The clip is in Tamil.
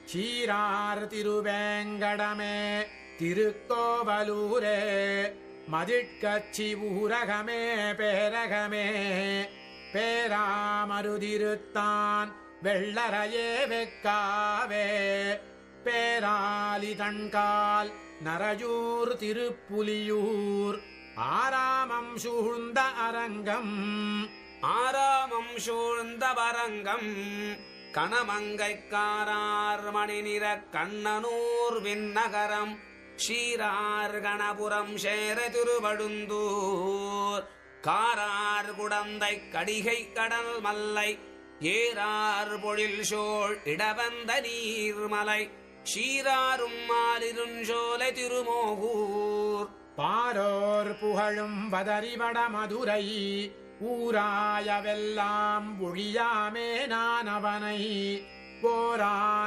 சீரார் திருவேங்கடமே திருக்கோவலூரே மதிட்கச்சி ஊரகமே பேரகமே பேராமருதிருத்தான் வெள்ளரையே வெக்காவே பேராலி தண்கால் நரஜூர் திருப்புலியூர் ஆராமம் சூழ்ந்த அரங்கம் ஆராமம் சூழ்ந்த வரங்கம் கணமங்கைக்காரார் மணிநிற கண்ணனூர் விண்ணகரம் ஷீரார் கணபுரம் சேர திருவடுந்தூர் காரார் குடந்தை கடிகை கடல் மல்லை ஏறார் பொழில் சோழ் இடவந்த நீர்மலை ஷீராரும் மாலிருஞ்சோலை திருமோகூர் பாரோர் புகழும் வதறிவட மதுரை ஊராயவெல்லாம் ஒழியாமே நான் அவனை போரான